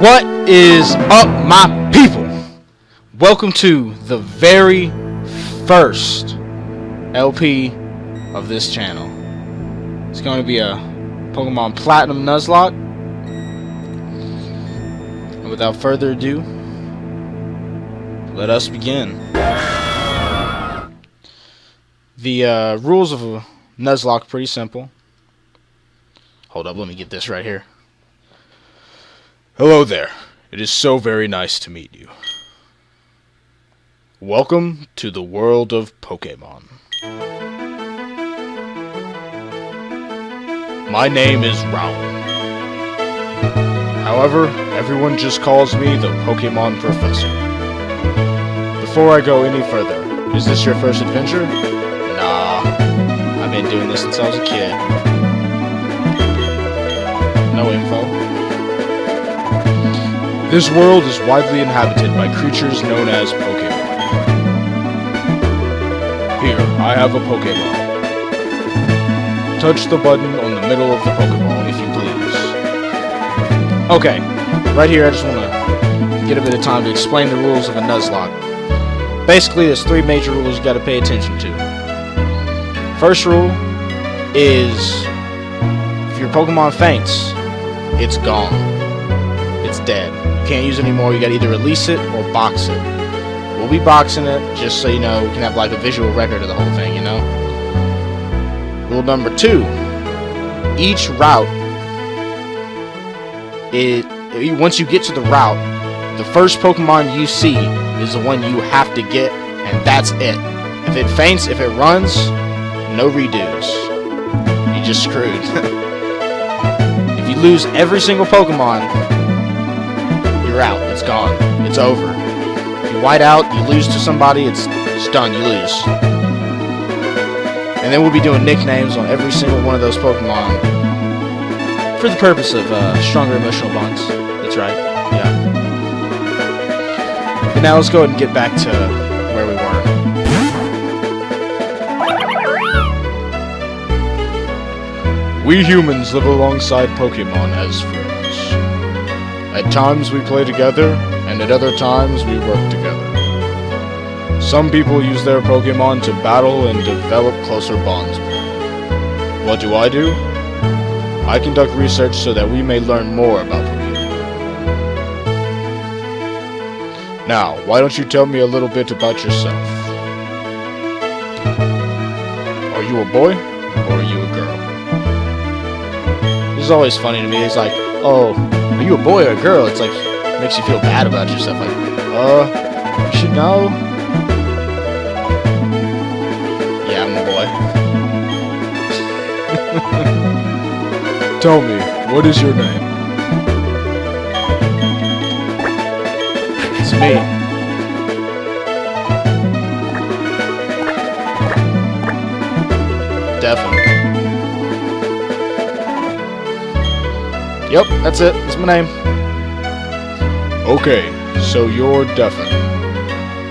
What is up, my people? Welcome to the very first LP of this channel. It's going to be a Pokemon Platinum Nuzlocke. And without further ado, let us begin. The rules of a Nuzlocke are pretty simple. Hold up, let me get this right here. Hello there. It is so very nice to meet you. Welcome to the world of Pokemon. My name is Raul. However, everyone just calls me the Pokemon Professor. Before I go any further, is this your first adventure? Nah, I've been doing this since I was a kid. No info. This world is widely inhabited by creatures known as Pokemon. Here, I have a Pokemon. Touch the button on the middle of the Pokeball, if you please. Okay, right here I just want to get a bit of time to explain the rules of a Nuzlocke. Basically, there's three major rules you got to pay attention to. First rule is, if your Pokemon faints, it's gone. It's dead. You can't use it anymore. You gotta either release it or box it. We'll be boxing it just so you know we can have like a visual record of the whole thing, you know? Rule number 2. Each route, once you get to the route, the first Pokemon you see is the one you have to get, and that's it. If it faints, if it runs, no redos. You're just screwed. If you lose every single Pokemon, you're out. It's gone. It's over. If you white out, you lose to somebody, it's done. You lose. And then we'll be doing nicknames on every single one of those Pokemon for the purpose of stronger emotional bonds. That's right. Yeah. But now let's go ahead and get back to where we were. We humans live alongside Pokemon as friends. At times we play together, and at other times we work together. Some people use their Pokemon to battle and develop closer bonds. What do? I conduct research so that we may learn more about Pokemon. Now, why don't you tell me a little bit about yourself? Are you a boy, or are you a girl? This is always funny to me. It's like, oh, are you a boy or a girl? It's like, it makes you feel bad about yourself. Like, you should know. Yeah, I'm a boy. Tell me, what is your name? It's me. Definitely. Yep, that's it. That's my name. Okay, so you're Deafin.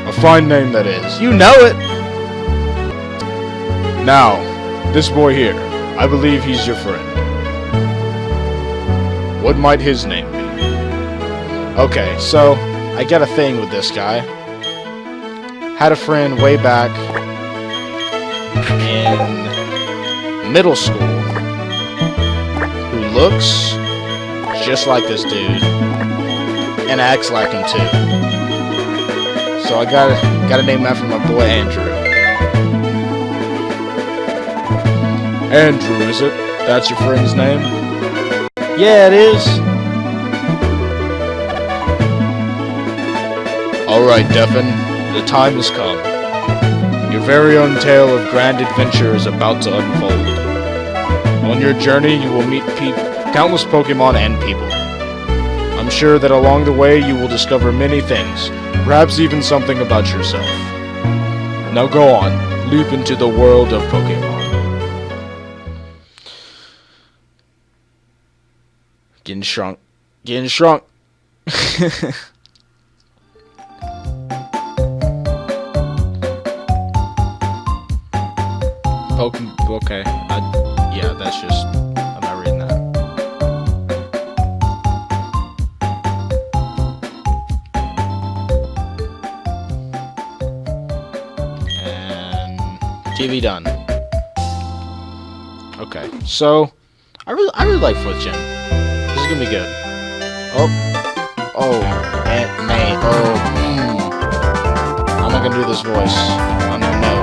A fine name that is. You know it! Now, this boy here, I believe he's your friend. What might his name be? Okay, so, I got a thing with this guy. Had a friend way back in middle school who looks just like this dude, and acts like him too. So I gotta name after my boy Andrew. Andrew, is it? That's your friend's name? Yeah, it is. Alright, Deafin, the time has come. Your very own tale of grand adventure is about to unfold. On your journey, you will meet countless Pokemon and people. I'm sure that along the way you will discover many things, perhaps even something about yourself. Now go on, leap into the world of Pokemon. Getting shrunk. Getting shrunk. Okay. Yeah, that's just... I'm not reading that. TV done. Okay, so I really like 4th gen. This is gonna be good. Oh, Aunt May. How am I gonna do this voice? I don't even know.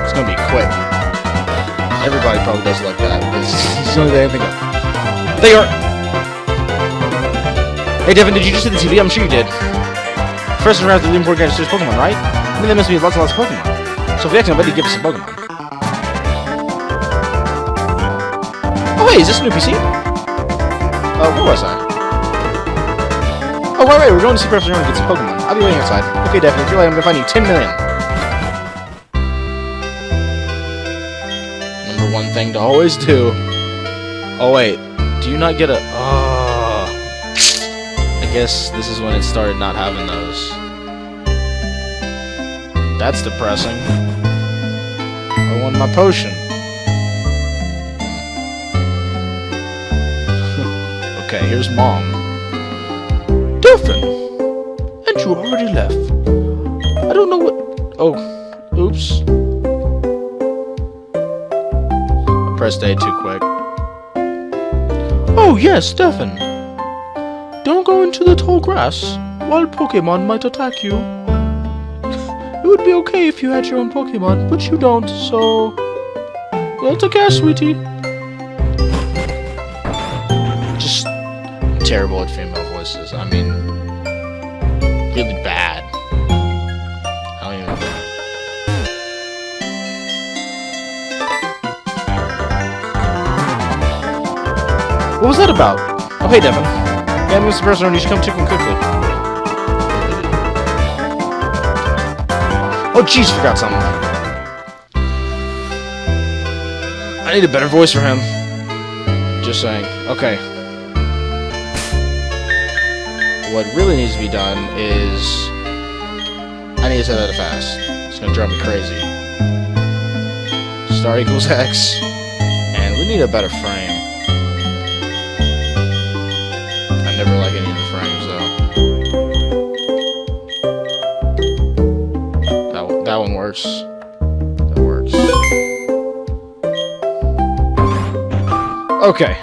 It's gonna be quick. Everybody probably does it like that. It's the only thing I think of. They are. Hey Devin, did you just see the TV? I'm sure you did. First round the import guys just Pokemon, right? I mean, there must be lots and lots of Pokemon. So if we actually nobody give us some Pokemon. Oh wait, is this an NPC? Where was I? Oh wait, we're going to see Professor Rowan and get some Pokemon. I'll be waiting outside. Okay, Devin, if you're late, I'm gonna find you 10 million. Number one thing to always do. Oh wait, do you not get a... I guess this is when it started not having those. That's depressing. I want my potion. Okay, here's Mom. Devin! And you already left. I don't know what... Oh, oops. I pressed A too quick. Oh yes, Devin. Don't go into the tall grass. Wild Pokémon might attack you. It would be okay if you had your own Pokémon, but you don't, so... Well, take care, sweetie. Just terrible at female voices. I mean, really bad. I don't even know. What was that about? Oh, hey, Devin. Yeah, I'm Mr. Person, you should come check him quickly. Oh, jeez, forgot something. I need a better voice for him. Just saying. Okay. What really needs to be done is... I need to say that fast. It's gonna drive me crazy. Star equals X. And we need a better frame. I never like any of the frames, though. That one works. That works. Okay.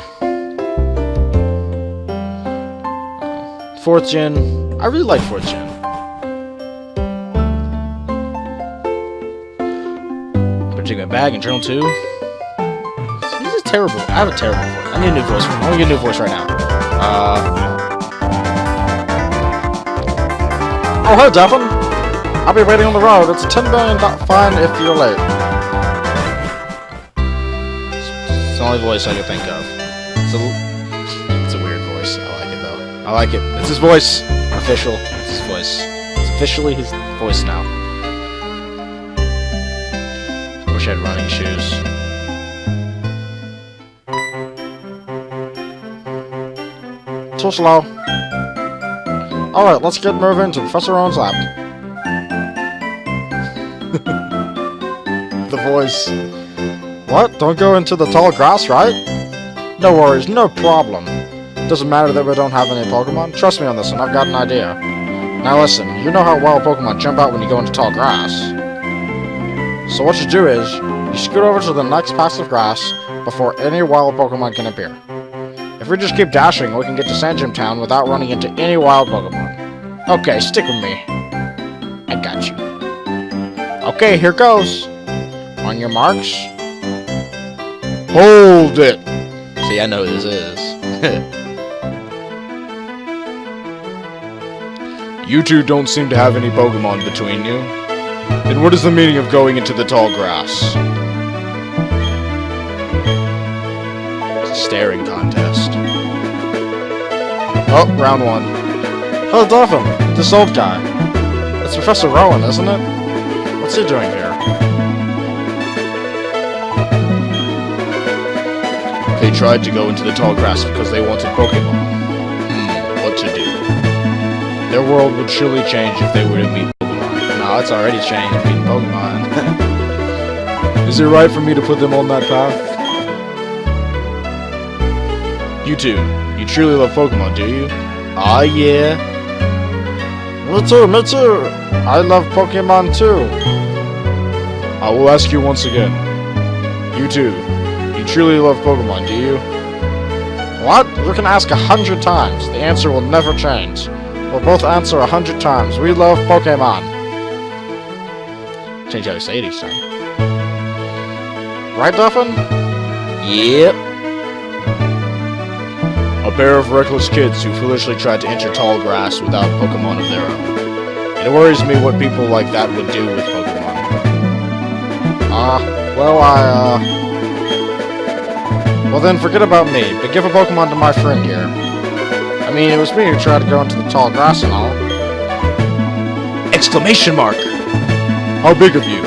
4th gen. I really like 4th gen. Better take my bag and journal too. This is terrible. I have a terrible voice. I need a new voice. I want to get a new voice right now. Oh, hey, Devin. I'll be waiting on the road. It's a 10 billion fine if you're late. It's the only voice I can think of. It's a weird voice. I like it, though. I like it. It's his voice. Official. It's his voice. It's officially his voice now. I wish I had running shoes. Too slow. Alright, let's get moving to Professor Rowan's lab. The voice. What? Don't go into the tall grass, right? No worries, no problem. Doesn't matter that we don't have any Pokemon. Trust me on this one, I've got an idea. Now listen, you know how wild Pokemon jump out when you go into tall grass. So what you do is, you scoot over to the next patch of grass before any wild Pokemon can appear. If we just keep dashing, we can get to Sand Gym Town without running into any wild Pokemon. Okay, stick with me. I got you. Okay, here goes. On your marks. Hold it! See, I know who this is. You two don't seem to have any Pokemon between you. Then what is the meaning of going into the tall grass? It's a staring contest. Oh, round one. Oh, Devin, this old guy. It's Professor Rowan, isn't it? What's he doing here? They tried to go into the tall grass because they wanted Pokemon. What to do? Their world would surely change if they were to meet Pokemon. No, it's already changed meeting Pokemon. Is it right for me to put them on that path? You two, you truly love Pokemon, do you? Aw, yeah. Me too, me too. I love Pokemon too. I will ask you once again. You too. You truly love Pokemon, do you? What? You can ask 100 times. The answer will never change. We'll both answer 100 times. We love Pokemon. Change how to say it each time. Right, Duffin? Yep. A pair of reckless kids who foolishly tried to enter tall grass without Pokemon of their own. It worries me what people like that would do with Pokemon. Well then, forget about me, but give a Pokemon to my friend here. I mean, it was me who tried to go into the tall grass and all. Exclamation mark! How big of you?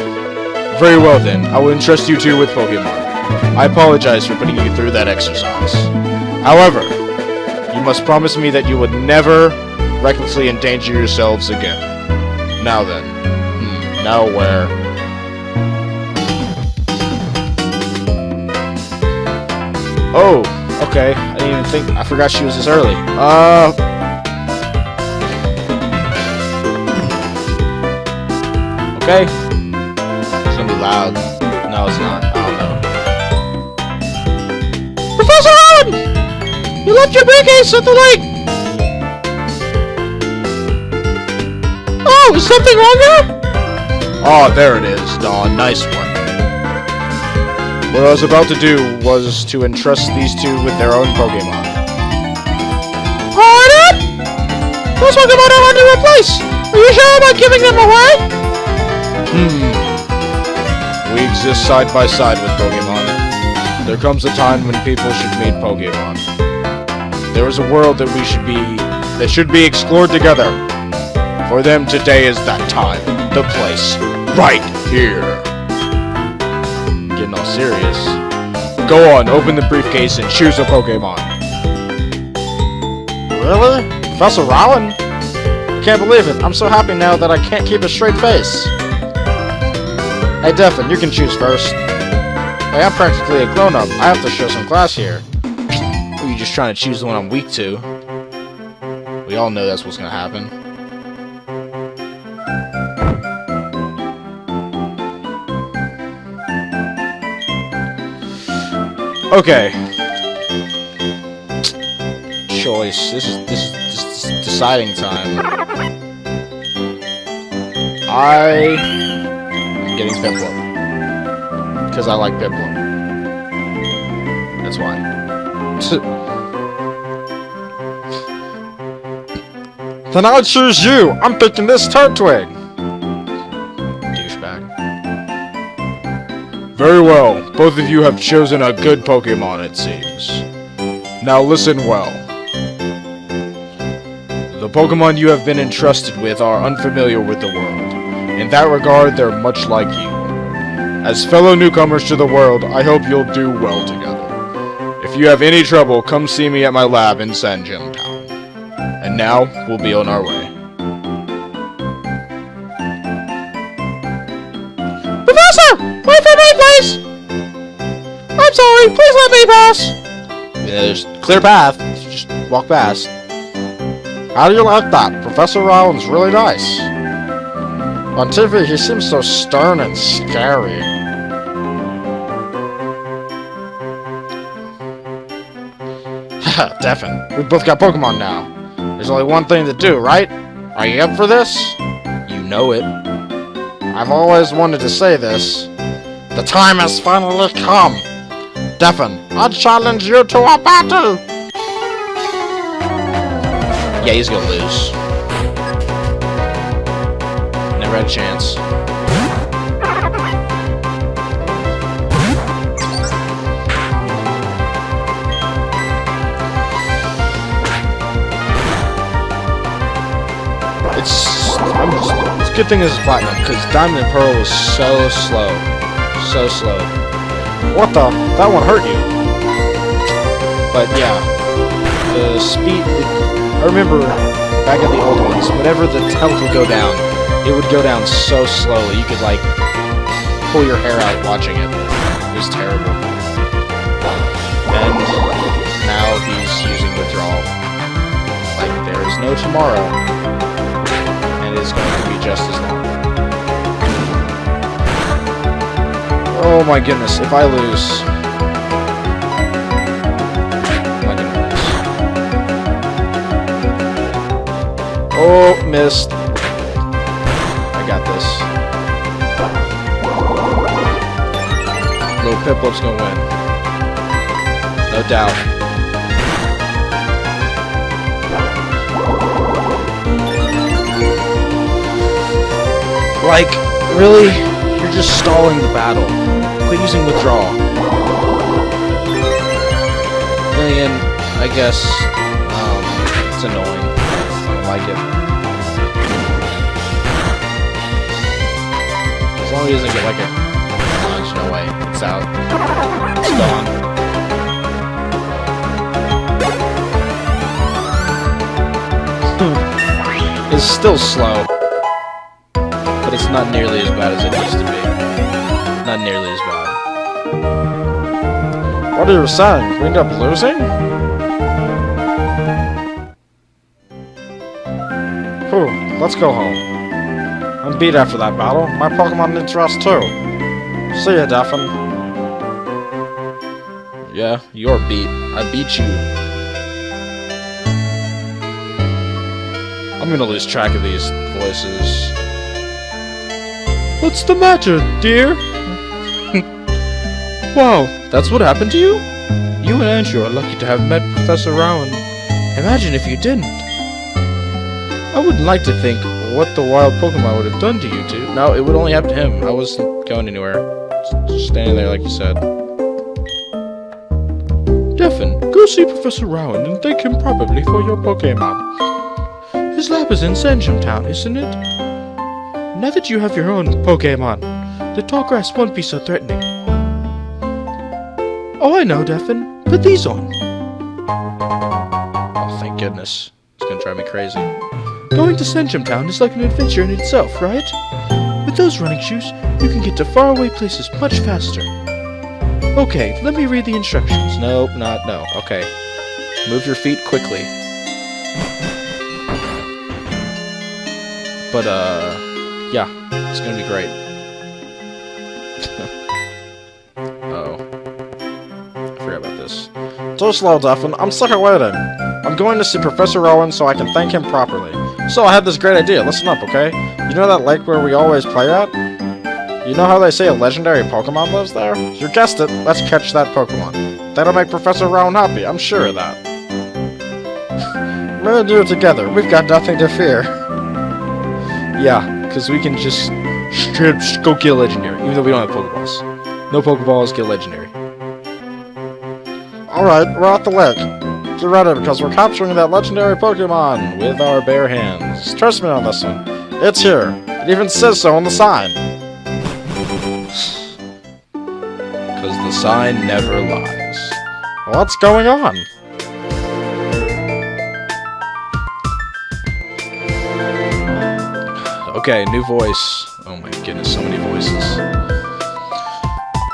Very well then, I will entrust you two with Pokemon. I apologize for putting you through that exercise. However, you must promise me that you would never recklessly endanger yourselves again. Now then. Now where? Oh, okay. I didn't even think. I forgot she was this early. Okay. It's gonna be loud. No, it's not. I don't know. Professor Allen! You left your briefcase at the lake! Oh, is something wrong here? Oh, there it is. Aw, nice one. What I was about to do was to entrust these two with their own Pokemon. Hold up! Those Pokemon are hard to replace! Are you sure about giving them away? We exist side by side with Pokemon. There comes a time when people should meet Pokemon. There is a world that should be explored together. For them, today is that time. The place. Right here. Getting all serious. Go on, open the briefcase and choose a Pokemon. Really? Professor Rowan? I can't believe it. I'm so happy now that I can't keep a straight face. Hey, Devin, you can choose first. Hey, I'm practically a grown-up. I have to show some class here. Or you just trying to choose the one I'm weak to? We all know that's what's gonna happen. Okay. Choice. This is deciding time. I'm getting Piplup. Because I like Piplup. That's why. Then I'll choose you! I'm picking this Turtwig! Douchebag. Very well. Both of you have chosen a good Pokemon, it seems. Now listen well. The Pokemon you have been entrusted with are unfamiliar with the world. In that regard, they're much like you. As fellow newcomers to the world, I hope you'll do well together. If you have any trouble, come see me at my lab in Sanjim Town. And now, we'll be on our way. Professor! Wait for me, please! I'm sorry, please let me pass! Yeah, there's a clear path. Just walk past. How do you like that? Professor Rowan's really nice. On TV, he seems so stern and scary. Haha, Devin, we both got Pokemon now. There's only one thing to do, right? Are you up for this? You know it. I've always wanted to say this. The time has finally come. Devin, I challenge you to a battle! Yeah, he's gonna lose. Never had a chance. It's a good thing this is Platinum, because Diamond and Pearl was so slow. So slow. What the? That one hurt you. But yeah. The speed... I remember back in the old ones, whenever the health would go down, it would go down so slowly. You could, like, pull your hair out watching it. It was terrible. And now he's using withdrawal. Like, there's no tomorrow. And it's going to be just as long. Oh my goodness, if I lose... I'm not gonna lose. Oh, missed. I got this. Little Piplup's gonna win. No doubt. Like, really? You're just stalling the battle. Quit using withdrawal. Then again, I guess, it's annoying. I don't like it. As long as he doesn't get like a punch, no way. It's out. It's gone. It's still slow. But it's not nearly as bad as it used to be. Not nearly as bad. What are you saying? We end up losing? Whew, let's go home. I'm beat after that battle. My Pokemon needs rest too. See ya, Duffin. Yeah, you're beat. I beat you. I'm gonna lose track of these voices. What's the matter, dear? Wow, that's what happened to you? You and Andrew are lucky to have met Professor Rowan. Imagine if you didn't. I wouldn't like to think what the wild Pokemon would have done to you two. No, it would only happen to him. I wasn't going anywhere. Just standing there like you said. Devin, go see Professor Rowan and thank him properly for your Pokemon. His lab is in Sanjum Town, isn't it? Now that you have your own Pokemon, the tall grass won't be so threatening. Oh, I know, Devin. Put these on. Oh, thank goodness. It's gonna drive me crazy. Going to Sanjum Town is like an adventure in itself, right? With those running shoes, you can get to faraway places much faster. Okay, let me read the instructions. Nope, no. Okay. Move your feet quickly. But, yeah, it's gonna be great. Uh-oh. I forgot about this. So slow, Duffin. I'm sick of waiting. I'm going to see Professor Rowan so I can thank him properly. So I had this great idea. Listen up, okay? You know that lake where we always play at? You know how they say a legendary Pokemon lives there? You guessed it. Let's catch that Pokemon. That'll make Professor Rowan happy. I'm sure of that. We're gonna do it together. We've got nothing to fear. Yeah, because we can just straight up go get legendary, even though we don't have Pokeballs. No Pokeballs, get legendary. Alright, we're at the lake. Get ready, because we're capturing that legendary Pokemon with our bare hands. Trust me on this one. It's here. It even says so on the sign. Because the sign never lies. What's going on? Okay, new voice. Oh my goodness, so many voices.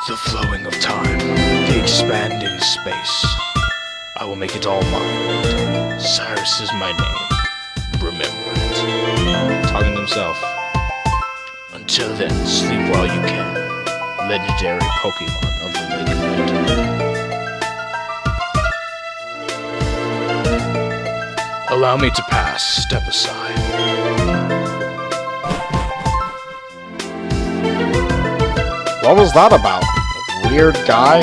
The flowing of time, the expanding space. I will make it all mine. Cyrus is my name. Remember it. Talking to himself. Until then, sleep while you can. Legendary Pokemon of the Lake Red. Allow me to pass. Step aside. What was that about? A weird guy?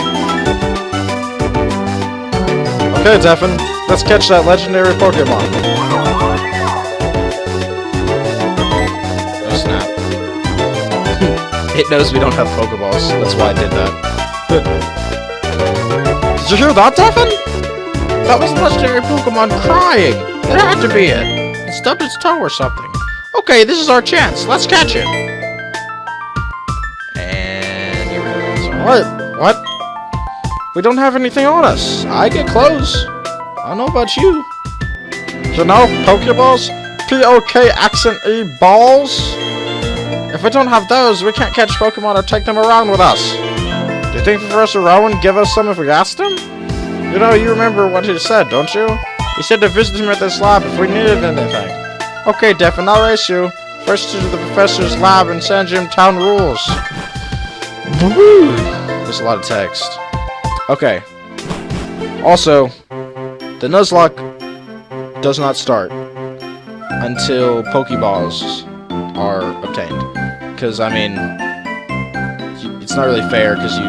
Okay, Devin, let's catch that legendary Pokemon. Oh snap. It knows we don't have Pokeballs, that's why I did that. Did you hear that, Devin? That was a legendary Pokemon crying! It had to be it! It stubbed its toe or something. Okay, this is our chance, let's catch it! What? We don't have anything on us. I get clothes. I don't know about you. You know, Pokeballs? P-O-K accent E balls? If we don't have those, we can't catch Pokemon or take them around with us. Do you think Professor Rowan would give us some if we asked him? You know, you remember what he said, don't you? He said to visit him at this lab if we needed anything. Okay, Devin, I'll race you. First to the professor's lab and send him town rules. There's a lot of text. Okay. Also, the Nuzlocke does not start until Pokeballs are obtained. Because, I mean, it's not really fair because you...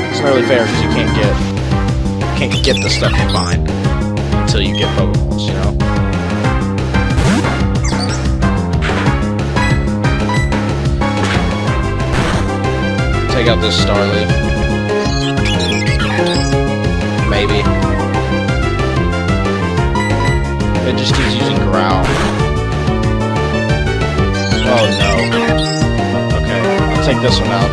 It's not really fair because you can't get the stuff you find until you get Pokeballs, you know? Take out this Starly. Maybe. It just keeps using Growl. Oh no. Okay, I'll take this one out.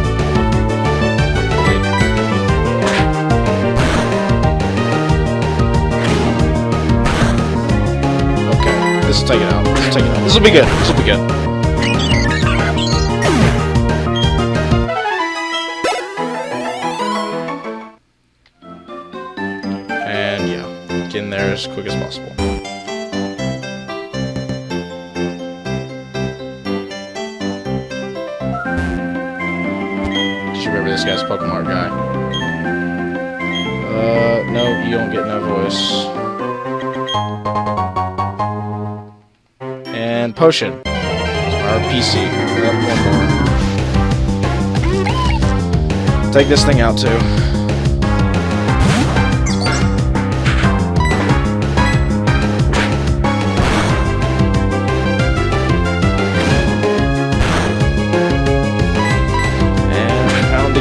Okay, this will take it out. This will take it out. This will be good. This will be good. In there as quick as possible. Just remember this guy's Pokemon guy. No, you don't get no voice. And potion. Our PC. One more. Take this thing out too.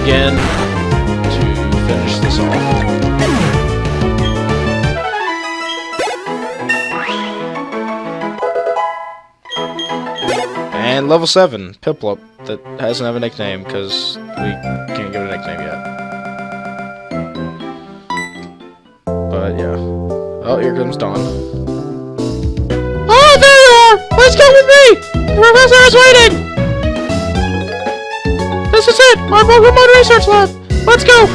Again to finish this off. And level 7, Piplup, that doesn't have a nickname because we can't give it a nickname yet. But yeah. Oh, here comes Dawn. Oh, there you are! Let's go with me! The professor is waiting! This is it! Our Pokemon Research Lab! Let's go!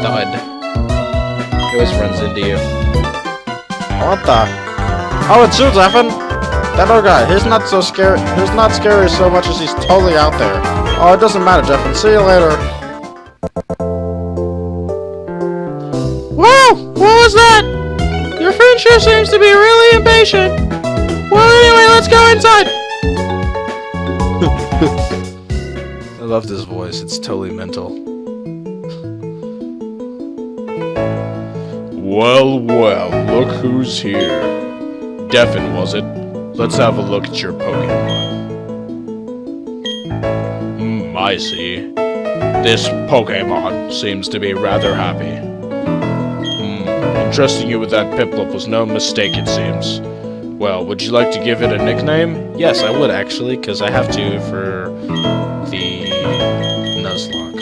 Thud. He always runs into you. What the? Oh, it's you, Zephyr! That other guy, he's not so scary. He's not scary so much as he's totally out there. Oh, it doesn't matter, Zephyr. See you later. Wow! What was that? Your friend sure seems to be really impatient. Well, anyway, let's go inside! I love this voice, it's totally mental. Well, well, look who's here. Devin, was it? Let's have a look at your Pokemon. I see. This Pokemon seems to be rather happy. Entrusting you with that Piplup was no mistake, it seems. Well, would you like to give it a nickname? Yes, I would actually, because I have to for the Nuzlocke.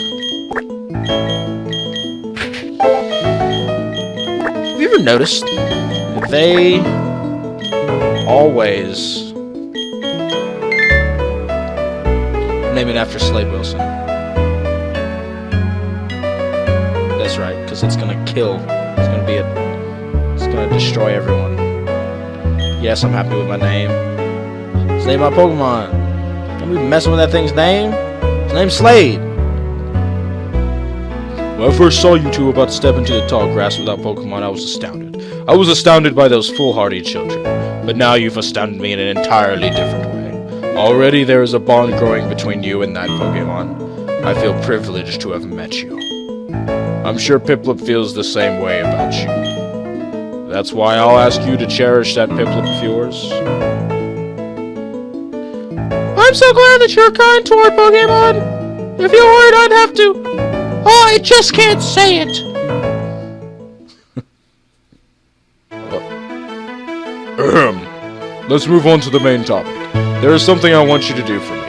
Have you ever noticed they always name it after Slade Wilson? That's right, because it's gonna kill. It's gonna be it's gonna destroy everyone. Yes, I'm happy with my name. Let's name my Pokemon. Don't be messing with that thing's name. His name's Slade. When I first saw you two about to step into the tall grass without Pokemon, I was astounded. I was astounded by those foolhardy children. But now you've astounded me in an entirely different way. Already there is a bond growing between you and that Pokemon. I feel privileged to have met you. I'm sure Piplup feels the same way about you. That's why I'll ask you to cherish that Piplup of yours. I'm so glad that you're kind toward Pokemon. If you weren't, I'd have to. Oh, I just can't say it. Let's move on to the main topic. There is something I want you to do for me.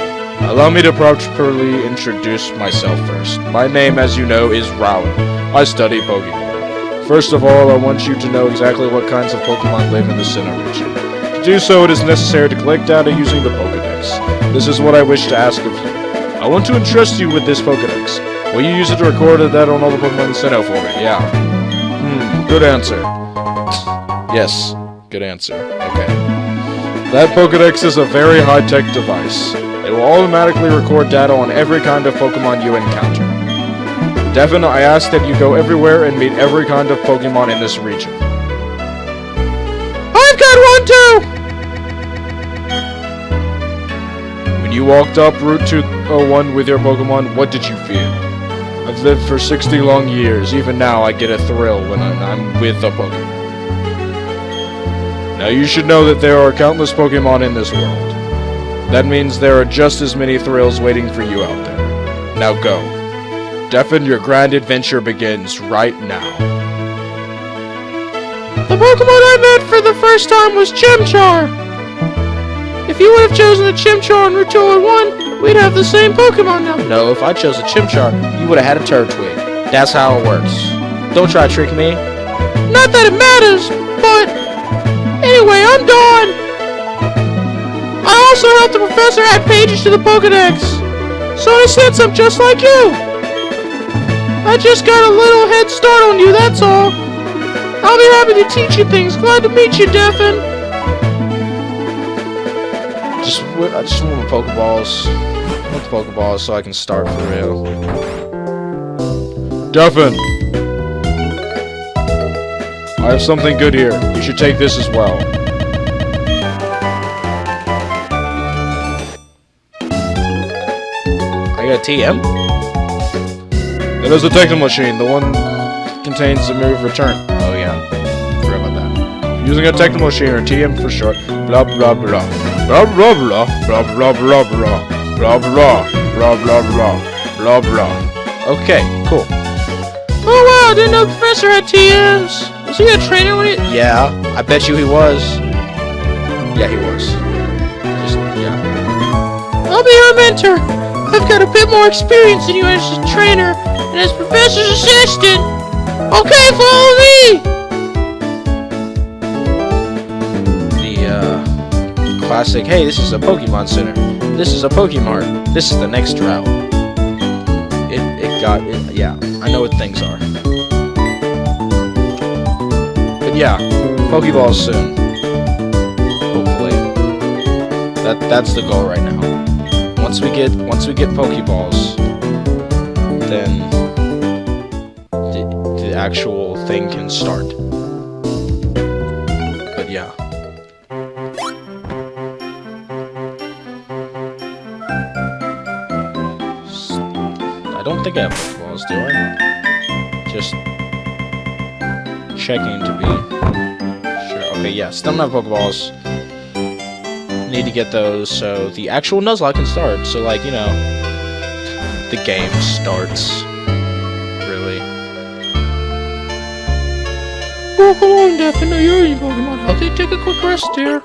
Allow me to properly introduce myself first. My name, as you know, is Rowan. I study Pokemon. First of all, I want you to know exactly what kinds of Pokemon live in the Sinnoh region. To do so, it is necessary to collect data using the Pokedex. This is what I wish to ask of you. I want to entrust you with this Pokedex. Will you use it to record the data on all the Pokemon in Sinnoh for me? Yeah. Good answer. Yes, good answer. Okay. That Pokédex is a very high-tech device. It will automatically record data on every kind of Pokemon you encounter. Devin, I ask that you go everywhere and meet every kind of Pokemon in this region. I've got one too! When you walked up Route 201 with your Pokemon, what did you feel? I've lived for 60 long years. Even now, I get a thrill when I'm with a Pokemon. Now, you should know that there are countless Pokemon in this world. That means there are just as many thrills waiting for you out there. Now go. Devin, your grand adventure begins right now. The Pokemon I met for the first time was Chimchar. If you would have chosen a Chimchar on Route 201, we'd have the same Pokemon now. No, if I chose a Chimchar, you would have had a Turtwig. That's how it works. Don't try to trick me. Not that it matters, but... Anyway, I'm done. I also helped the professor add pages to the Pokédex. So in a sense, I'm just like you. I just got a little head start on you, that's all. I'll be happy to teach you things. Glad to meet you, Devin. I just want the Pokeballs. I want the Pokeballs so I can start for real. Devin! I have something good here. You should take this as well. I got a TM? That is a Techno Machine. The one that contains the move return. Oh yeah. Forgot about that. Using a Techno Machine or TM for short. Blah blah blah. Blah blah blah. Blah blah blah blah. Blah blah. Blah blah blah. Blah blah. Okay, cool. Oh wow, I didn't know the professor had TMs. Was he a trainer when he... Yeah, I bet you he was. Yeah, he was. Just, yeah. I'll be your mentor. I've got a bit more experience than you as a trainer and as professor's assistant. Okay, follow me! The, classic, hey, this is a Pokemon Center. This is a Pokemart. This is the next route. Yeah, I know what things are. Yeah, Pokeballs soon. Hopefully. That's the goal right now. Once we get Pokeballs, then the actual thing can start. But yeah. I don't think I have Pokeballs, do I? Just checking to be sure. Okay, yeah, still don't have Pokeballs. Need to get those so the actual Nuzlocke can start. So, like, you know, the game starts. Really. Oh, come on, Devin. You're in Pokemon healthy. Take a quick rest, dear.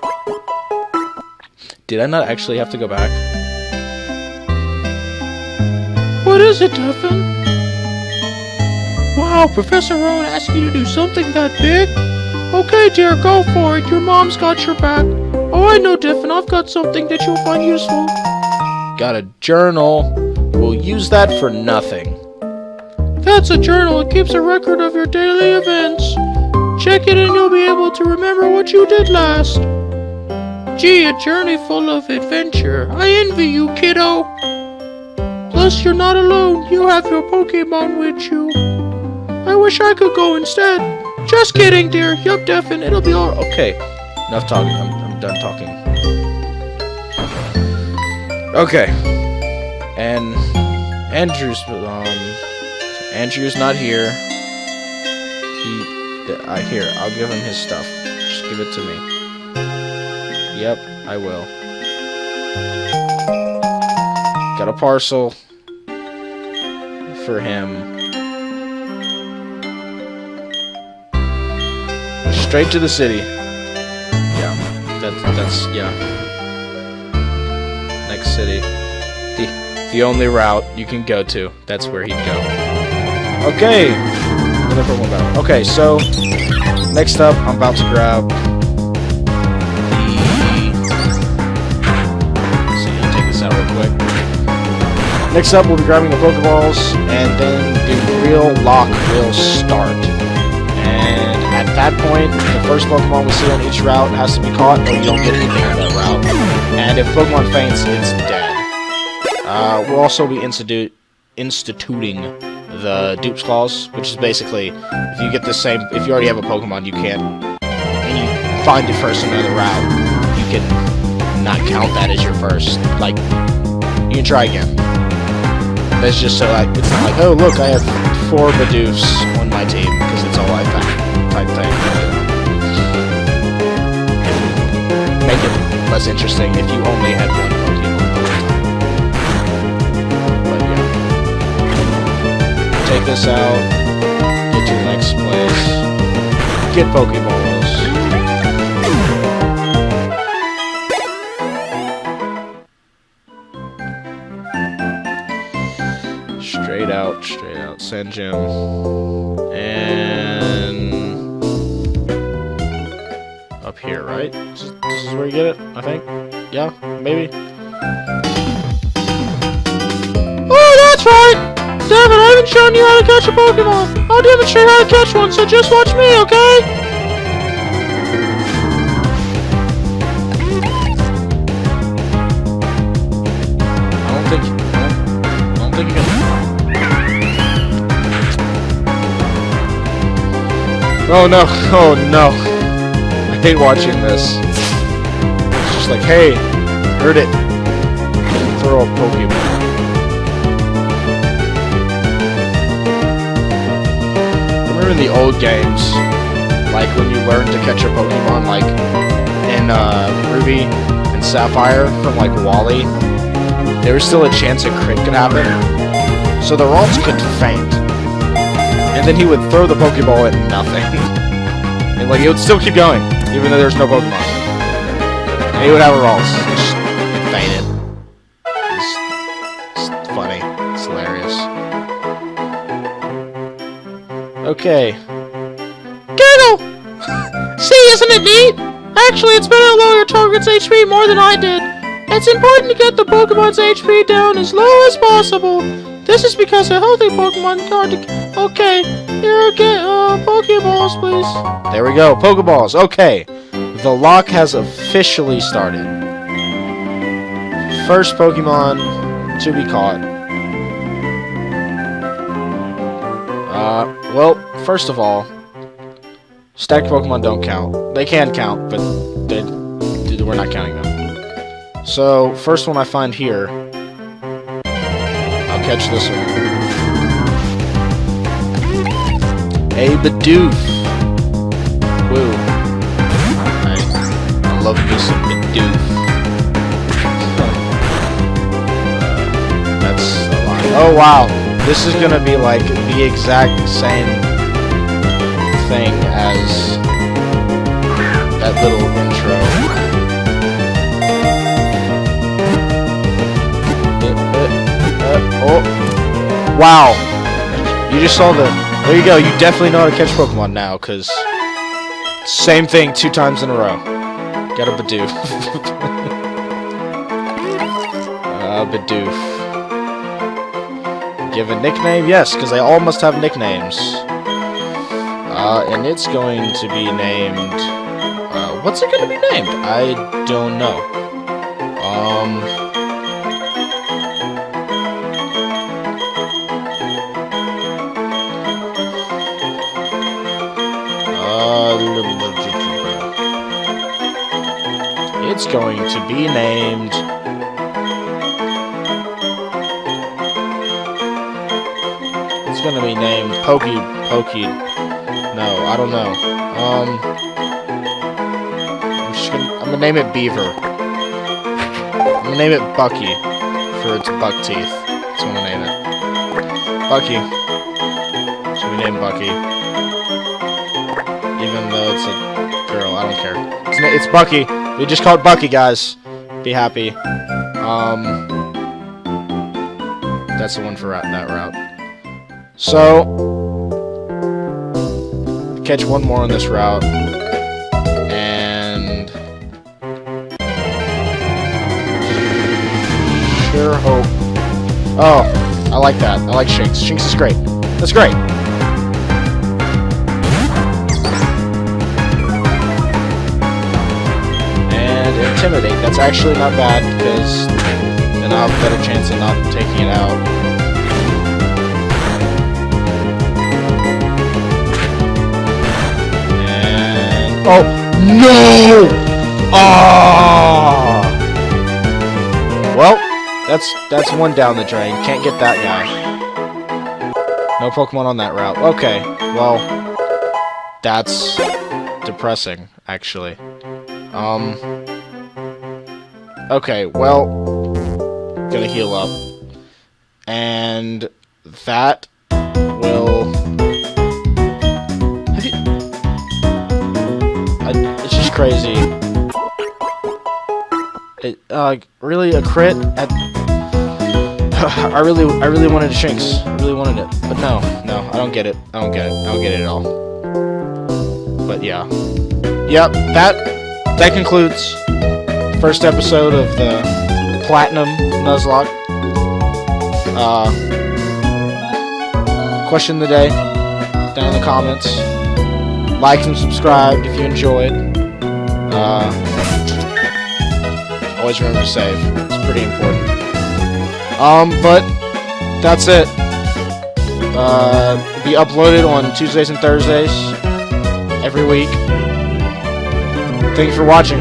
Did I not actually have to go back? What is it, Devin? Wow, Professor Rowan asked you to do something that big? Okay, dear, go for it. Your mom's got your back. Oh, I know, Devin. I've got something that you'll find useful. Got a journal. We'll use that for nothing. That's a journal. It keeps a record of your daily events. Check it and you'll be able to remember what you did last. Gee, a journey full of adventure. I envy you, kiddo. Plus, you're not alone. You have your Pokemon with you. I wish I could go instead. Just kidding, dear. Yup, Devin. It'll be all... Okay. Enough talking. I'm done talking. Okay. And... Andrew's not here. Here, I'll give him his stuff. Just give it to me. Yep, I will. Got a parcel for him. Straight to the city. Yeah, that's yeah. Next city. The only route you can go to. That's where he'd go. Okay. Okay, so next up, I'm about to grab the... Let's see, I'll take this out real quick. Next up, we'll be grabbing the Pokeballs, and then the real lock will start. And that point, the first Pokemon we see on each route has to be caught, or you don't get anything on that route. And if Pokemon faints, it's dead. We'll also be instituting the Dupes Clause, which is basically, if you get the same, if you already have a Pokemon you can't, and you find it first on another route, you can not count that as your first. Like, you can try again. That's just so, like, it's not like, oh look, I have 4 Bidoofs on my team, because it's all I found, type thing. Make it less interesting if you only had 1 Pokemon. But yeah. Take this out, get to the next place, get Pokeballs. Straight out, send Jim. And up here, right? This is where you get it, I think. Yeah, maybe. Oh, that's right! Damn it, I haven't shown you how to catch a Pokemon! I'll demonstrate how to catch one, so just watch me, okay? I don't think you can. Oh no, oh no. I hate watching this. It's just like, hey, heard it. Throw a Pokemon. Remember in the old games, like when you learned to catch a Pokemon, like in Ruby and Sapphire from like Wally, there was still a chance a crit could happen. So the Ralts could faint. And then he would throw the Pokeball at nothing. And like, it would still keep going, even though there's no Pokemon. And he would have a Ralts. Just faint it. It's funny. It's hilarious. Okay. Giggle! See, isn't it neat? Actually, it's better to lower your target's HP more than I did. It's important to get the Pokemon's HP down as low as possible. This is because a healthy Pokemon can't... Okay, here, get Pokeballs, please. There we go, Pokeballs. Okay, the lock has officially started. First Pokemon to be caught. Well, first of all, stacked Pokemon don't count. They can count, but we're not counting them. So, first one I find here, I'll catch this one. A Bidoof. Woo. I love me some Bidoof. That's a lot. Oh wow. This is gonna be like the exact same thing as that little intro. Oh. Wow. You just saw the... There you go, you definitely know how to catch Pokemon now, because... Same thing 2 times in a row. Got a Bidoof. Bidoof. Give a nickname? Yes, because they all must have nicknames. And it's going to be named... what's it going to be named? I don't know. It's going to be named... It's going to be named Pokey... No, I don't know. I'm gonna name it Beaver. I'm gonna name it Bucky for its buck teeth. That's what I'm gonna name it. Bucky. Should we name Bucky? Even though it's a girl, I don't care. It's Bucky. We just call it Bucky, guys. Be happy. That's the one for that route. So, catch one more on this route, and sure hope. Oh, I like that. I like Shinx. Shinx is great. That's great. Intimidate. That's actually not bad, because then I'll have a better chance of not taking it out. And... oh! No! Ah! Well, that's one down the drain. Can't get that guy. No Pokemon on that route. Okay, well, that's depressing, actually. Okay, well, gonna heal up. And that will... it's just crazy. Really a crit at... I really wanted a Shinx. I really wanted it. But no, I don't get it. I don't get it at all. But yeah. Yep, that concludes the first episode of the Platinum Nuzlocke. Question of the day down in the comments. Like and subscribe if you enjoyed. Always remember to save. It's pretty important. But that's it. It'll be uploaded on Tuesdays and Thursdays every week. Thank you for watching.